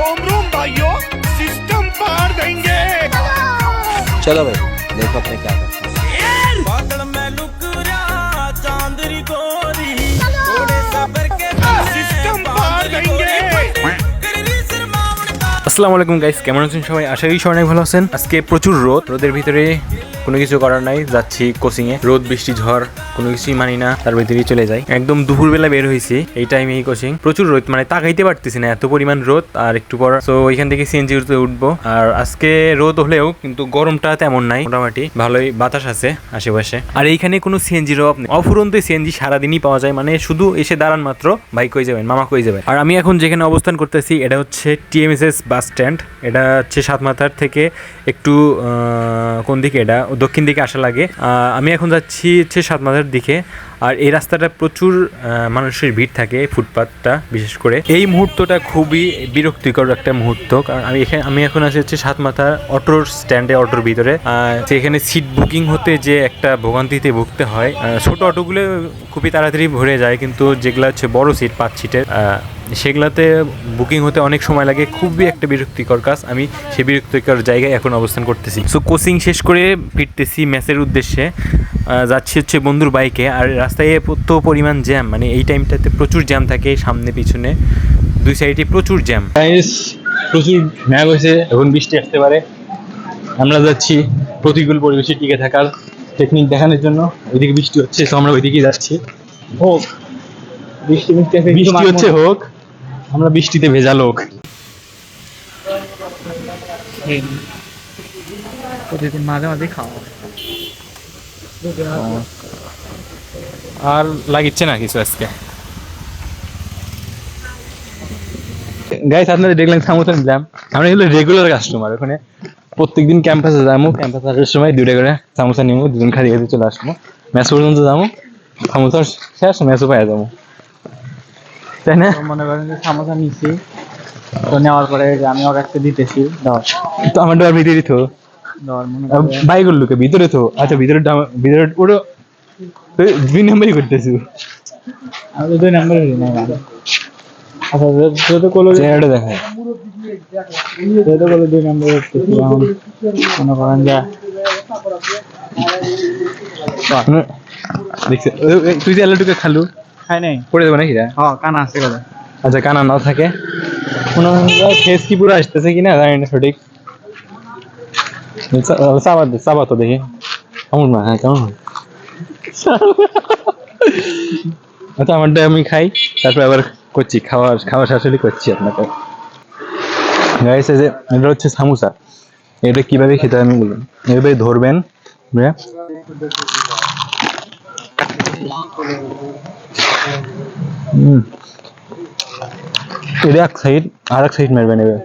रोम रोम भाइयों, सिस्टम पार देंगे। चलो भाई देखो अपने क्या करते हैं। सिस्टम पार देंगे। আসসালামু আলাইকুম গাইস, কেমন আছেন সবাই? আশা করি সবাই অনেক ভালো আছেন। আজকে প্রচুর রোদ, রোদের ভিতরে কোনো কিছু করার নাই, যাচ্ছি কোচিং এ। রোদ বৃষ্টি ঝড় কোনো কিছুই মানি না, তার ভিতরেই চলে যাই। একদম দুপুরবেলা বের হয়েছি এই টাইমে এই কোচিং। প্রচুর রোদ, মানে তাকাইতে পারতেছি না, এত পরিমাণ রোদ। আর একটু পর তো ওইখান থেকে সিএনজি উঠবো। আর আজকে রোদ হলেও কিন্তু গরমটা তেমন নাই, মোটামুটি ভালোই বাতাস আছে আশেপাশে। আর এইখানে কোনো সিএনজির অভাব নেই, অফুরন্ত সিএনজি সারাদিনই পাওয়া যায়। মানে শুধু এসে দাঁড়ান মাত্র, ভাই কই যাবেন, মামা কই যাবেন। আর আমি এখন যেখানে অবস্থান করতেছি এটা হচ্ছে টিএমএসএস বাস স্ট্যান্ড। এটা হচ্ছে সাতমাথার থেকে একটু কোন দিকে, এটা দক্ষিণ দিকে আসা লাগে। আমি এখন যাচ্ছি হচ্ছে সাতমাথার দিকে। আর এই রাস্তাটা প্রচুর মানুষের ভিড় থাকে, ফুটপাথটা বিশেষ করে। এই মুহূর্তটা খুবই বিরক্তিকর একটা মুহূর্ত, কারণ আমি এখন আছি হচ্ছে সাতমাথার অটোর স্ট্যান্ডে, অটোর ভিতরে। সেখানে সিট বুকিং হতে যে একটা ভোগান্তিতে ভুগতে হয়। ছোট অটোগুলো খুবই তাড়াতাড়ি ভরে যায়, কিন্তু যেগুলো হচ্ছে বড় সিট 5 সিটের সেগুলাতে বুকিং হতে অনেক সময় লাগে। খুবই একটা বিরক্তিকর কাজ। আমি সেই বিরক্তিকর জায়গায় এখন অবস্থান করতেছি। সো কোচিং শেষ করে ফিরতেছি ম্যাচের উদ্দেশ্যে, যাচ্ছি হচ্ছে বন্ধুর বাইকে। আর রাস্তায় এত পরিমাণ জ্যাম, মানে এই টাইমটাতে প্রচুর জ্যাম থাকে, সামনে পিছনে দুই সাইডে প্রচুর জ্যাম। প্রচুর ম্যাগ হয়েছে, এখন বৃষ্টি আসতে পারে। আমরা যাচ্ছি প্রতিকূল পরিবেশে টিকে থাকার টেকনিক দেখানোর জন্য। ওইদিকে বৃষ্টি হচ্ছে, তো আমরা ওইদিকেই যাচ্ছি। হোক বৃষ্টি হচ্ছে, হোক, আমরা বৃষ্টিতে ভেজা লোক। প্রতিদিন মাঝে মাঝে খাওয়া আর লাগিচ্ছে না কিছু আজকে। গাইস আপনাদের দেখলেন সামোসা নিলাম। আমরা এগুলো রেগুলার কাস্টমার। ওখানে প্রত্যেকদিন ক্যাম্পাসে যাবো, ক্যাম্পাসে আসার সময় 2টা করে সামোসা নিবো, দুজন খালি খেতে চলে আসবো। ম্যাচ পর্যন্ত যাবো, সামোসা শেষ, ম্যাচও পাই যাবো, তাই না? মনে করেন যে সামোসা নিচ্ছি, তো নেওয়ার পরে আমি ওর একটা দিতেছি, তো আমার ডোয়ার ভিতরে দিত বাইকের লোকে ভিতরে তো। আচ্ছা ভিতরে ওটা 2 নম্বরই করতেছি। আমি তো 2 নম্বরে আচ্ছা যেহেতু করলো চেহারাটা দেখায়, যেহেতু করলো 2 নম্বরে করতেছি। এখন মনে করেন যে দেখছি তুই যে আলুটুকে খালু খাই নাই, পড়ে যাবো নাকি? কানা আছে কথা। আচ্ছা কানা নাও থাকে, মনে হয় ফেস কি পুরো আসতেছে কিনা জানি না সঠিক। চাবা তো দেখি কেমন না। হ্যাঁ কেমন হয়? আচ্ছা আমারটা আমি খাই, তারপরে আবার করছি খাওয়া শাশুড়ি করছি আপনাকে। গাইস এই যে এটা হচ্ছে সামোসা, এটা কিভাবে খেতে আমি বললাম। এভাবে ধরবেন, এটা এক সাইড আর এক সাইড মারবেন এবার।